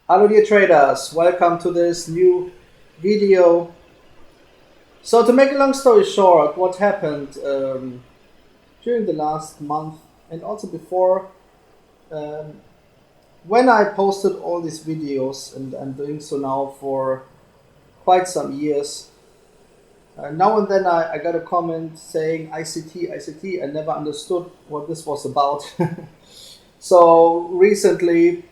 Hello dear traders, welcome to this new video. So to make a long story short, what happened during the last month and also before, um, when I posted all these videos, and I'm doing so now for quite some years, now and then I got a comment saying ICT, ICT. I never understood what this was about. So recently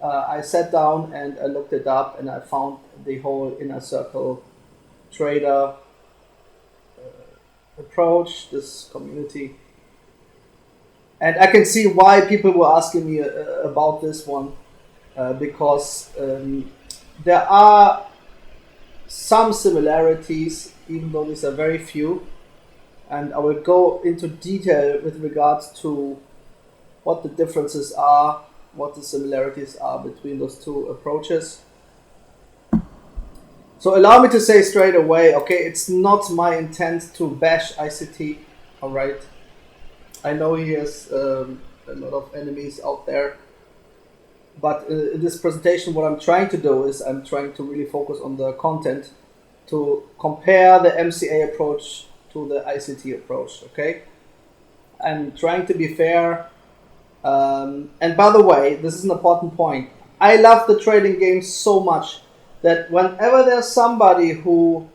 I sat down and I looked it up and I found the whole inner circle trader approach, this community. And I can see why people were asking me about this one, because there are some similarities, even though these are very few. And I will go into detail with regards to what the differences are, what the similarities are between those two approaches. So allow me to say straight away, okay, it's not my intent to bash ICT, all right? I know he has a lot of enemies out there, but in this presentation, what I'm trying to do is I'm trying to really focus on the content to compare the MCA approach to the ICT approach, okay? I'm trying to be fair. And by the way, this is an important point. I love the trading game so much that whenever there's somebody who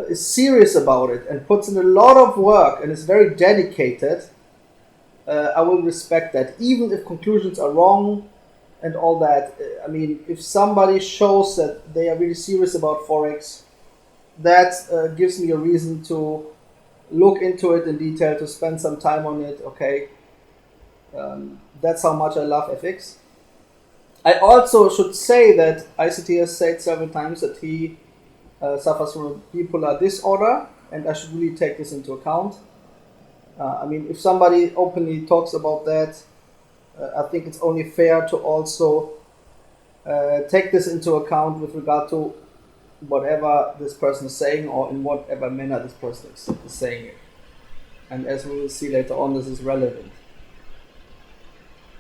is serious about it and puts in a lot of work and is very dedicated, I will respect that, even if conclusions are wrong and all that. I mean, if somebody shows that they are really serious about forex, that gives me a reason to look into it in detail, to spend some time on it, okay? That's how much I love FX. I also should say that ICT has said several times that he suffers from a bipolar disorder, and I should really take this into account. I mean, if somebody openly talks about that, I think it's only fair to also take this into account with regard to whatever this person is saying, or in whatever manner this person is saying it. And as we will see later on, this is relevant.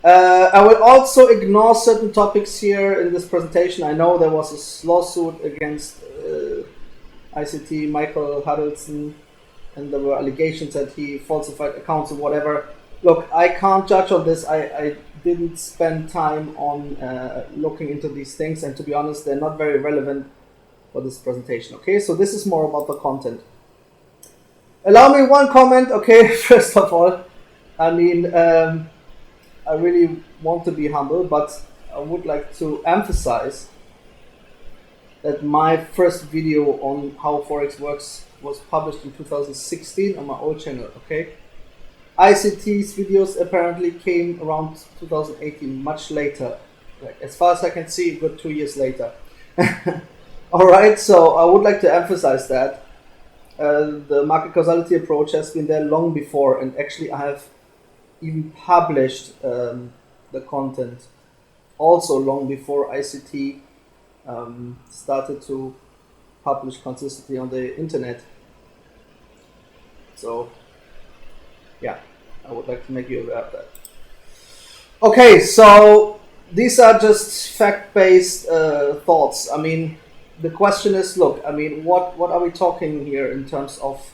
I will also ignore certain topics here in this presentation. I know there was a lawsuit against ICT, Michael Huddleston, and there were allegations that he falsified accounts or whatever. Look, I can't judge on this. I didn't spend time on looking into these things, and to be honest, they're not very relevant for this presentation. Okay, so this is more about the content. Allow me one comment, okay, first of all. I mean, I really want to be humble, but I would like to emphasize that my first video on how forex works was published in 2016 on my old channel, okay? ICT's videos apparently came around 2018, much later. Like, as far as I can see, a good 2 years later. Alright, so I would like to emphasize that the market causality approach has been there long before, and actually I have even published the content also long before ICT started to publish consistently on the internet. So yeah, I would like to make you aware of that. Okay, so these are just fact-based thoughts. I mean, the question is, look, I mean, what are we talking here in terms of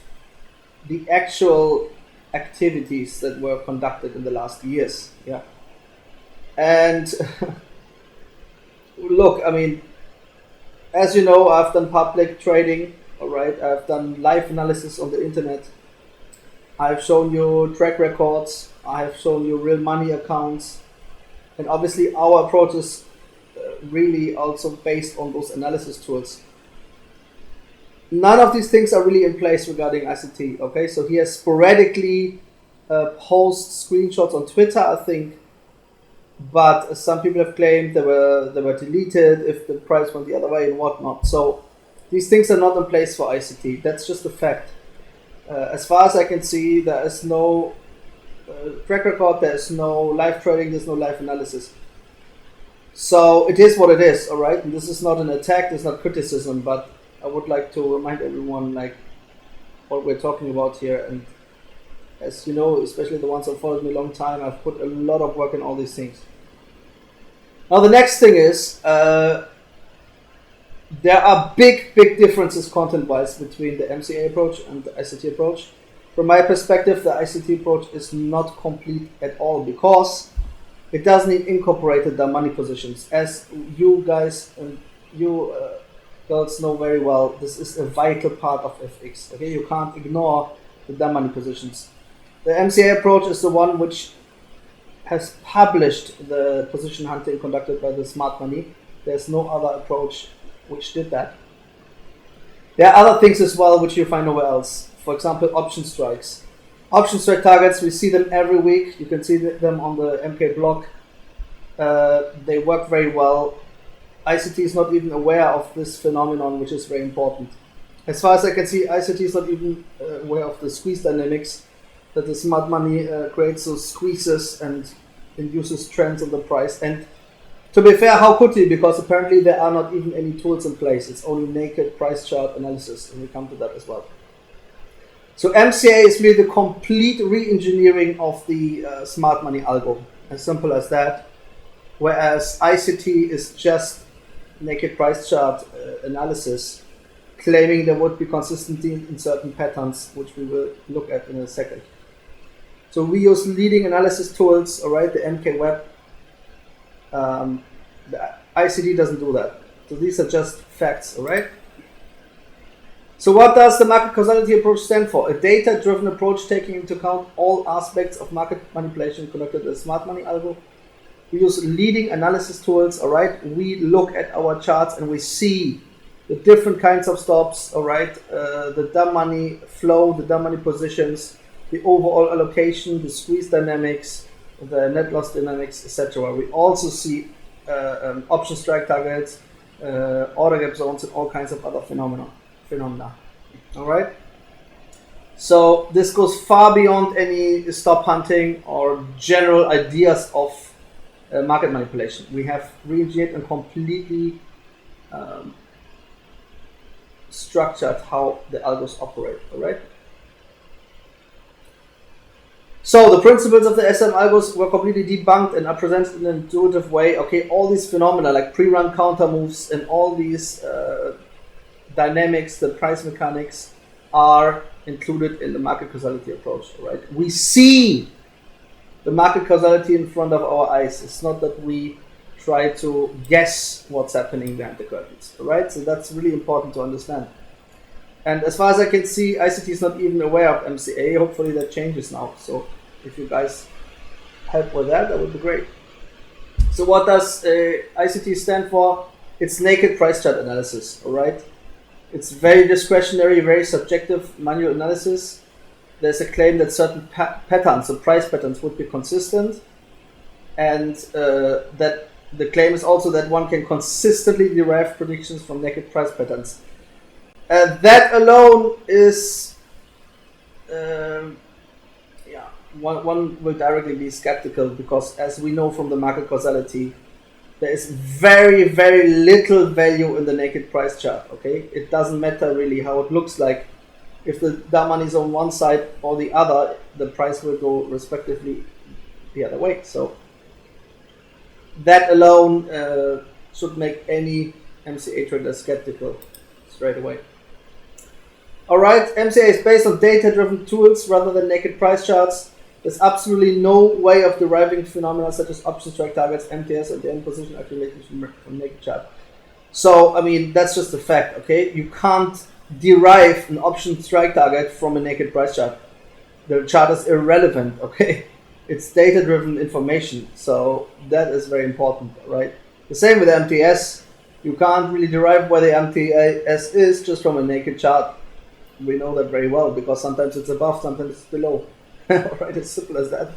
the actual activities that were conducted in the last years? Yeah. And look, I mean, as you know, I've done public trading, all right? I've done live analysis on the internet. I've shown you track records. I have shown you real money accounts. And obviously our approach is really also based on those analysis tools. None of these things are really in place regarding ICT, okay? So he has sporadically post screenshots on Twitter, I think, but some people have claimed they were deleted if the price went the other way and whatnot. So these things are not in place for ICT. That's just a fact. As far as I can see, there is no track record, there is no live trading, there's no live analysis. So it is what it is, all right? And this is not an attack, this is not criticism, but I would like to remind everyone like what we're talking about here. And as you know, especially the ones that followed me a long time, I've put a lot of work in all these things. Now the next thing is there are big differences content-wise between the MCA approach and the ICT approach. From my perspective, the ICT approach is not complete at all because it doesn't incorporate the money positions. As you guys and you girls know very well, this is a vital part of FX. Okay, you can't ignore the money positions. The MCA approach is the one which has published the position hunting conducted by the smart money. There's no other approach which did that. There are other things as well which you find nowhere else. For example, option strikes. Option strike targets, we see them every week. You can see them on the MK blog. They work very well. ICT is not even aware of this phenomenon, which is very important. As far as I can see, ICT is not even aware of the squeeze dynamics that the smart money creates those squeezes and induces trends on the price. And to be fair, how could he? Because apparently there are not even any tools in place. It's only naked price chart analysis, and we come to that as well. So MCA is really the complete re-engineering of the smart money algo, as simple as that. Whereas ICT is just naked price chart analysis, claiming there would be consistency in certain patterns, which we will look at in a second. So we use leading analysis tools, all right, the MK Web. The ICT doesn't do that. So these are just facts, all right? So what does the market causality approach stand for? A data-driven approach taking into account all aspects of market manipulation conducted with smart money algo. We use leading analysis tools, all right? We look at our charts and we see the different kinds of stops, all right? The dumb money flow, the dumb money positions, the overall allocation, the squeeze dynamics, the net loss dynamics, etc. We also see option strike targets, order gap zones, and all kinds of other phenomena. All right. So this goes far beyond any stop hunting or general ideas of market manipulation. We have re-engineered and completely structured how the algos operate. All right. So the principles of the SM algos were completely debunked and are presented in an intuitive way. Okay, all these phenomena like pre-run counter moves and all these dynamics, the price mechanics are included in the market causality approach. Right? We see the market causality in front of our eyes. It's not that we try to guess what's happening behind the curtains. Right? So that's really important to understand. And as far as I can see, ICT is not even aware of MCA. Hopefully that changes now. So if you guys help with that, that would be great. So what does ICT stand for? It's naked price chart analysis, all right? It's very discretionary, very subjective manual analysis. There's a claim that certain patterns, the price patterns, would be consistent. And that the claim is also that one can consistently derive predictions from naked price patterns. That alone is, one will directly be skeptical because, as we know from the market causality, there is very, very little value in the naked price chart. Okay, it doesn't matter really how it looks like. If the dumb money is on one side or the other, the price will go respectively the other way. So that alone should make any MCA trader skeptical straight away. Alright, MCA is based on data-driven tools rather than naked price charts. There's absolutely no way of deriving phenomena such as option strike targets, MTS, and the end position accumulation from naked chart. So, I mean, that's just a fact, okay? You can't derive an option strike target from a naked price chart. The chart is irrelevant, okay? It's data-driven information, so that is very important, right? The same with MTS. You can't really derive where the MTS is just from a naked chart. We know that very well because sometimes it's above, sometimes it's below. Alright, it's simple as that.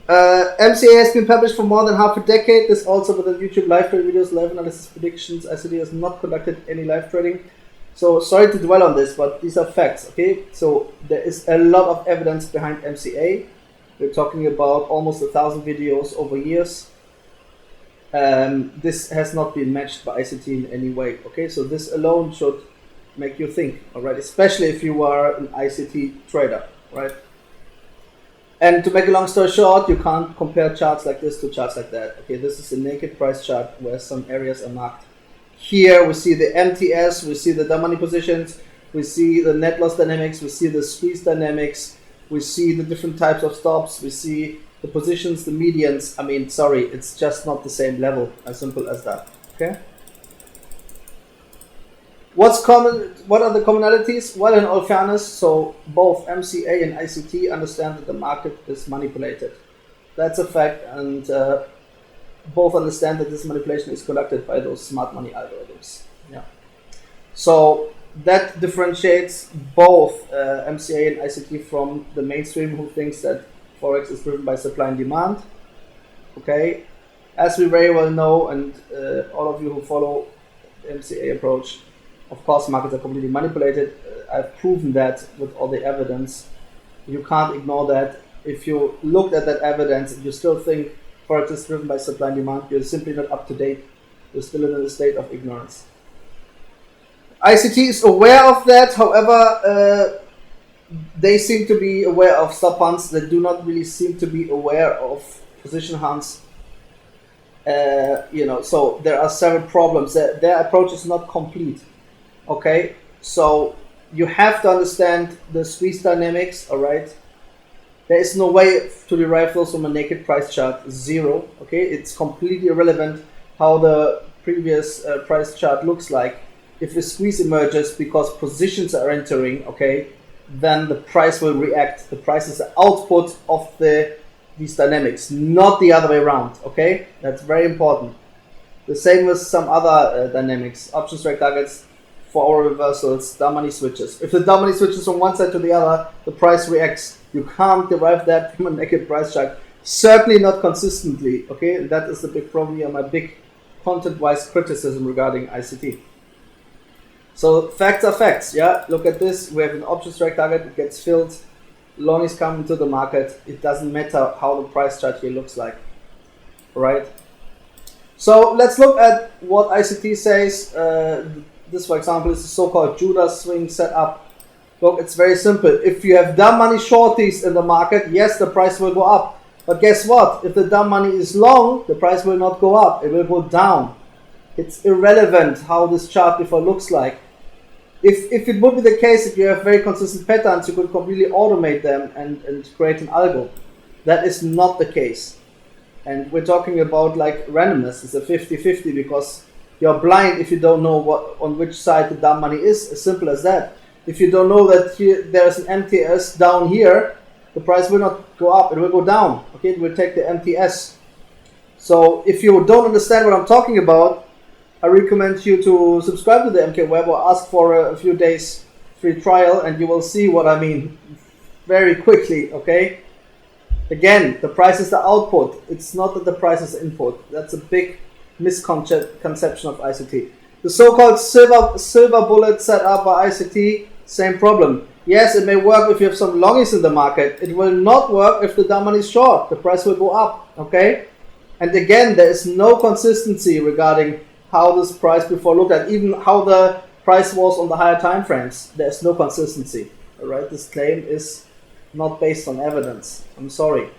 MCA has been published for more than half a decade. This also with the YouTube live trade videos, live analysis predictions. ICT has not conducted any live trading. So sorry to dwell on this, but these are facts, okay? So there is a lot of evidence behind MCA. We're talking about almost 1,000 videos over years. This has not been matched by ICT in any way, okay? So this alone should make you think, all right? Especially if you are an ICT trader, right? And to make a long story short, you can't compare charts like this to charts like that. Okay, this is a naked price chart where some areas are marked. Here we see the MTS, we see the dumb money positions, we see the net loss dynamics, we see the squeeze dynamics, we see the different types of stops, we see the positions, the medians. I mean, sorry, it's just not the same level, as simple as that. Okay. What's common? What are the commonalities? Well, in all fairness, so both MCA and ICT understand that the market is manipulated. That's a fact, and both understand that this manipulation is conducted by those smart money algorithms. Yeah. So that differentiates both MCA and ICT from the mainstream, who thinks that forex is driven by supply and demand. Okay, as we very well know, and all of you who follow the MCA approach, of course, markets are completely manipulated. I've proven that with all the evidence. You can't ignore that. If you looked at that evidence and you still think forex is driven by supply and demand, you're simply not up to date. You're still in a state of ignorance. ICT is aware of that. However, they seem to be aware of stop hunts. They do not really seem to be aware of position hunts. So there are several problems. Their approach is not complete. Okay, so you have to understand the squeeze dynamics, all right? There is no way to derive those from a naked price chart, zero, okay? It's completely irrelevant how the previous price chart looks like. If a squeeze emerges because positions are entering, okay, then the price will react. The price is the output of these dynamics, not the other way around, okay? That's very important. The same with some other dynamics, option strike targets, for reversals, dumb money switches. If the dumb money switches from one side to the other, the price reacts. You can't derive that from a naked price chart. Certainly not consistently. Okay, and that is the big problem here, my big content-wise criticism regarding ICT. So facts are facts. Yeah, look at this. We have an option strike target. It gets filled. Long is coming to the market. It doesn't matter how the price chart here looks like. Right. So let's look at what ICT says. This, for example, is the so-called Judas swing setup. Look, it's very simple. If you have dumb money shorties in the market, yes, the price will go up. But guess what? If the dumb money is long, the price will not go up. It will go down. It's irrelevant how this chart before looks like. If it would be the case that you have very consistent patterns, you could completely automate them and create an algo. That is not the case. And we're talking about like randomness. It's a 50-50 because you're blind if you don't know on which side the dumb money is. As simple as that. If you don't know that there's an MTS down here, the price will not go up, it will go down. Okay, it will take the MTS. So if you don't understand what I'm talking about, I recommend you to subscribe to the MK Web or ask for a few days free trial and you will see what I mean very quickly. Okay, again, the price is the output. It's not that the price is the input. That's a big misconception of ICT. The so-called silver bullet set up by ICT, same problem. Yes, it may work if you have some longies in the market. It will not work if the dumb money is short. The price will go up, okay? And again, there is no consistency regarding how this price before looked at, even how the price was on the higher time frames. There is no consistency, all right? This claim is not based on evidence. I'm sorry.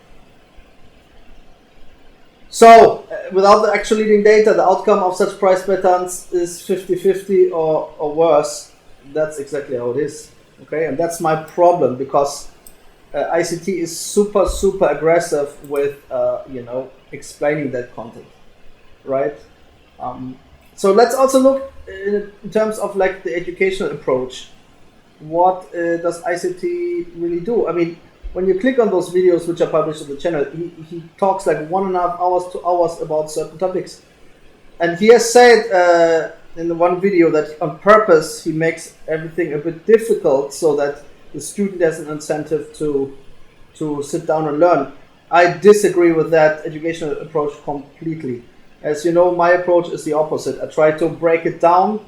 So, without the actual leading data, the outcome of such price patterns is 50-50 or worse. That's exactly how it is. Okay, and that's my problem because ICT is super aggressive with explaining that content, right? So let's also look in terms of like the educational approach. What does ICT really do? I mean, when you click on those videos which are published on the channel, he talks like 1.5 hours, 2 hours about certain topics. And he has said in the one video that on purpose he makes everything a bit difficult so that the student has an incentive to sit down and learn. I disagree with that educational approach completely. As you know, my approach is the opposite. I try to break it down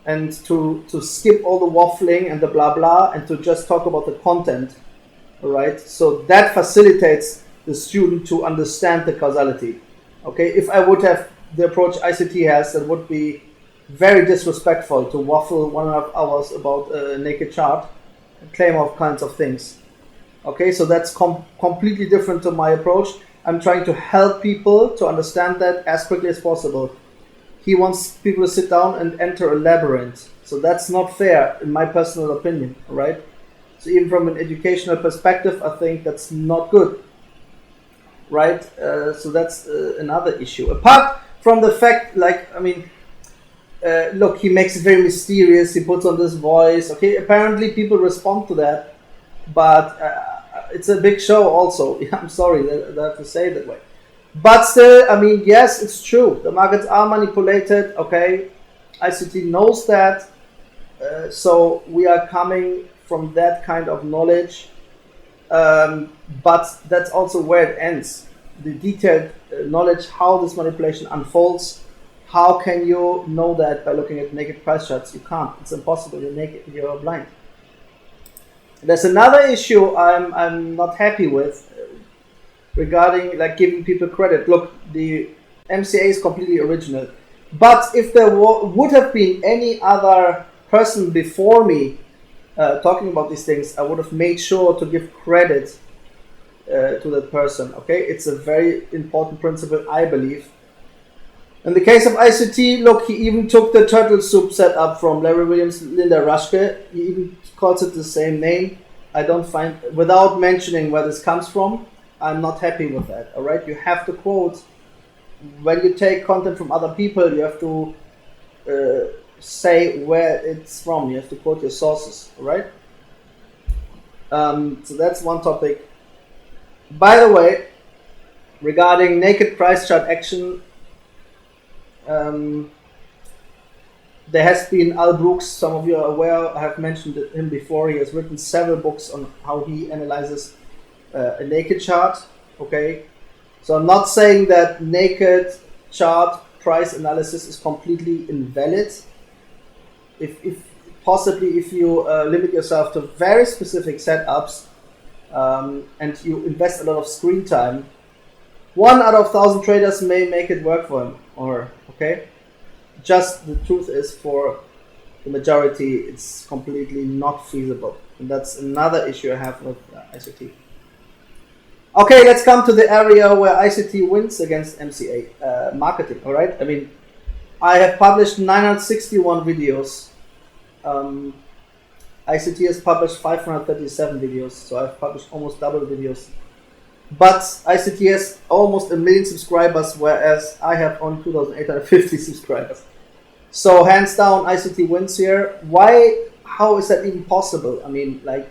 and to skip all the waffling and the blah blah and to just talk about the content. All right, so that facilitates the student to understand the causality. Okay, if I would have the approach ICT has, that would be very disrespectful to waffle 1.5 hours about a naked chart and claim all kinds of things. Okay, so that's completely different to my approach. I'm trying to help people to understand that as quickly as possible. He wants people to sit down and enter a labyrinth. So that's not fair, in my personal opinion, right? So even from an educational perspective, I think that's not good, right? So that's another issue. Apart from the fact, like, I mean, look, he makes it very mysterious. He puts on this voice. Okay, apparently people respond to that, but it's a big show also. I'm sorry that I have to say it that way. But still, I mean, yes, it's true. The markets are manipulated. Okay, ICT knows that. So we are coming from that kind of knowledge. But that's also where it ends. The detailed knowledge, how this manipulation unfolds. How can you know that by looking at naked price charts? You can't. It's impossible. You're blind. There's another issue I'm not happy with regarding like giving people credit. Look, the MCA is completely original. But if there would have been any other person before me talking about these things, I would have made sure to give credit to that person. Okay, it's a very important principle, I believe. In the case of ICT, look, he even took the turtle soup setup from Larry Williams, Linda Rushke. He even calls it the same name. I don't find, without mentioning where this comes from, I'm not happy with that. All right, you have to quote. When you take content from other people, you have to say where it's from. You have to quote your sources. All right. So that's one topic. By the way, regarding naked price chart action, there has been Al Brooks. Some of you are aware. I have mentioned him before. He has written several books on how he analyzes a naked chart. Okay, so I'm not saying that naked chart price analysis is completely invalid. If possibly if you limit yourself to very specific setups and you invest a lot of screen time, 1 out of 1,000 traders may make it work for him or okay. Just the truth is, for the majority, it's completely not feasible, and that's another issue I have with ICT. Okay, let's come to the area where ICT wins against MCA marketing. All right, I mean, I have published 961 videos. ICT has published 537 videos, so I've published almost double videos. But ICT has almost 1 million subscribers, whereas I have only 2,850 subscribers. So hands down, ICT wins here. Why? How is that even possible? I mean, like,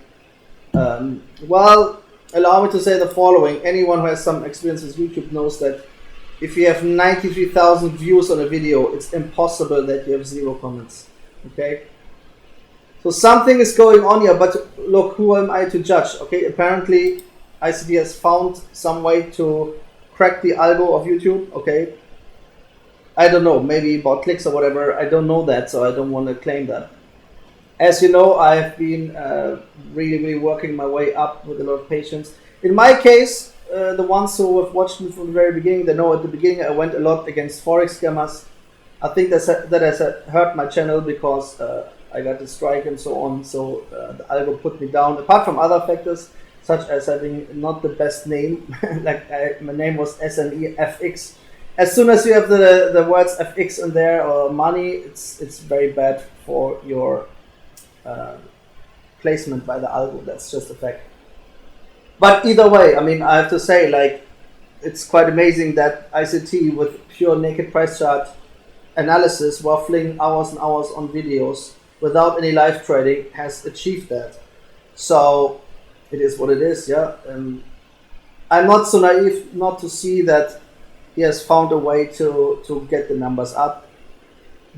well, allow me to say the following. Anyone who has some experience with YouTube knows that if you have 93,000 views on a video, it's impossible that you have 0 comments. Okay? So something is going on here, but look, who am I to judge? Okay, apparently ICT has found some way to crack the algo of YouTube. Okay, I don't know, maybe about clicks or whatever. I don't know that, so I don't want to claim that. As you know, I've been really working my way up with a lot of patience. In my case, the ones who have watched me from the very beginning, they know at the beginning I went a lot against forex scammers. I think that has hurt my channel because I got a strike and so on. So the algo put me down. Apart from other factors, such as having not the best name, like my name was SMEFX. As soon as you have the words FX in there or money, it's very bad for your placement by the algo. That's just a fact. But either way, I mean, I have to say, like, it's quite amazing that ICT with pure naked price chart analysis, waffling hours and hours on videos without any live trading, has achieved that. So it is what it is, yeah. I'm not so naive not to see that he has found a way to get the numbers up.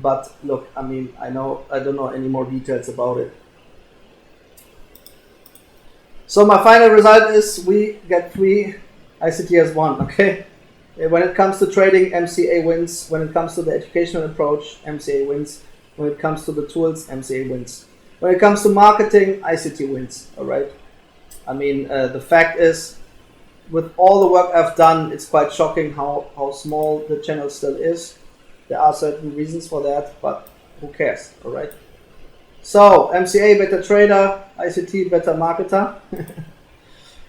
But look, I mean, I don't know any more details about it. So my final result is we get 3, ICT has 1, okay? When it comes to trading, MCA wins. When it comes to the educational approach, MCA wins. When it comes to the tools, MCA wins. When it comes to marketing, ICT wins, all right? I mean, the fact is, with all the work I've done, it's quite shocking how small the channel still is. There are certain reasons for that, but who cares, all right? So, MCA better trader, ICT better marketer.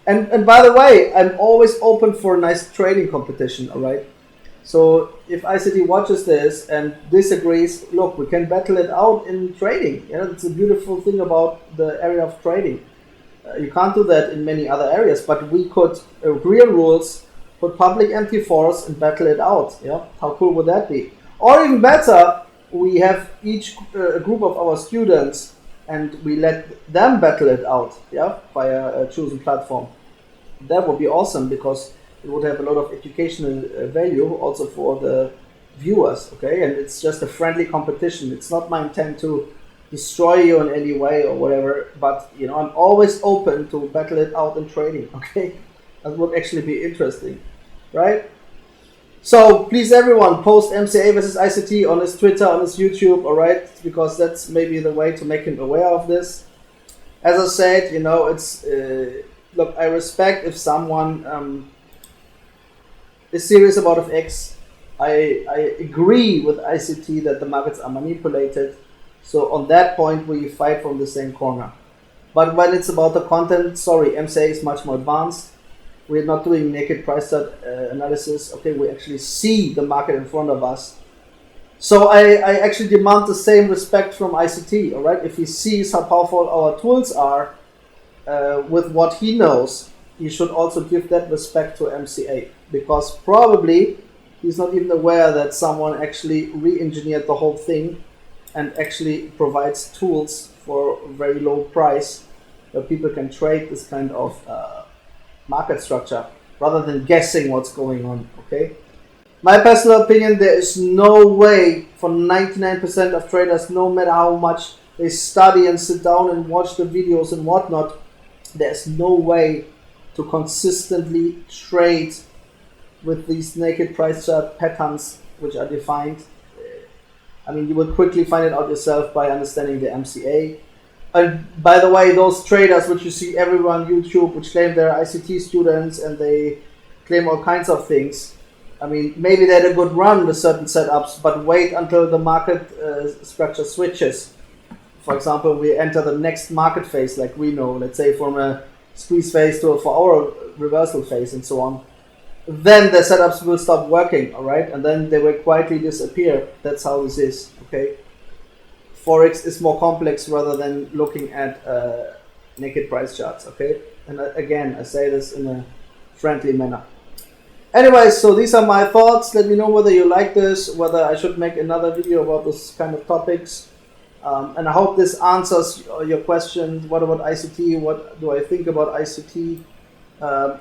And by the way, I'm always open for a nice trading competition, all right? So if ICT watches this and disagrees, look, we can battle it out in trading. You know, it's a beautiful thing about the area of trading. You can't do that in many other areas, but we could agree on rules, put public MT4s and battle it out. Yeah, how cool would that be? Or even better, we have each group of our students and we let them battle it out, yeah, via a chosen platform. That would be awesome because it would have a lot of educational value also for the viewers, okay? And it's just a friendly competition. It's not my intent to destroy you in any way or whatever, but you know, I'm always open to battle it out in trading, okay? That would actually be interesting, right? So please everyone, post MCA versus ICT on his Twitter, on his YouTube, all right? Because that's maybe the way to make him aware of this. As I said, you know, it's, look, I respect if someone is serious about FX. I agree with ICT that the markets are manipulated. So on that point, we fight from the same corner. But when it's about the content, sorry, MCA is much more advanced. We're not doing naked price chart analysis. Okay, we actually see the market in front of us. So I actually demand the same respect from ICT, all right? If he sees how powerful our tools are with what he knows, he should also give that respect to MCA, because probably he's not even aware that someone actually re-engineered the whole thing and actually provides tools for a very low price where people can trade this kind of market structure rather than guessing what's going on, okay? My personal opinion, there is no way for 99% of traders, no matter how much they study and sit down and watch the videos and whatnot, there's no way to consistently trade with these naked price chart patterns which are defined. I mean, you will quickly find it out yourself by understanding the MCA. And by the way, those traders which you see everywhere on YouTube, which claim they're ICT students and they claim all kinds of things, I mean, maybe they had a good run with certain setups, but wait until the market structure switches. For example, we enter the next market phase, like we know, let's say from a squeeze phase to a 4-hour reversal phase and so on. Then the setups will stop working, all right? And then they will quietly disappear. That's how this is, okay? Forex is more complex rather than looking at naked price charts, okay? And again, I say this in a friendly manner. Anyways, so these are my thoughts. Let me know whether you like this, whether I should make another video about this kind of topics. And I hope this answers your question. What about ICT? What do I think about ICT?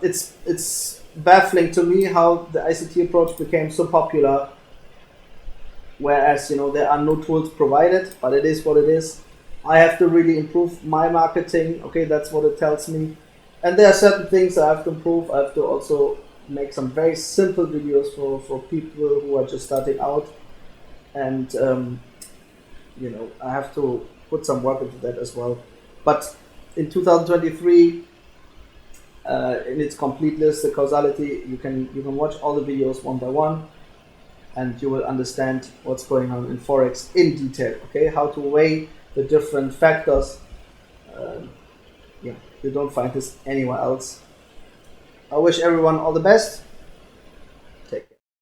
It's baffling to me how the ICT approach became so popular, whereas, you know, there are no tools provided, but it is what it is. I have to really improve my marketing. Okay, that's what it tells me. And there are certain things I have to improve. I have to also make some very simple videos for people who are just starting out. And, you know, I have to put some work into that as well. But in 2023, in its complete list, the Causality, you can watch all the videos one by one, and you will understand what's going on in Forex in detail, okay? How to weigh the different factors. Yeah, you don't find this anywhere else. I wish everyone all the best.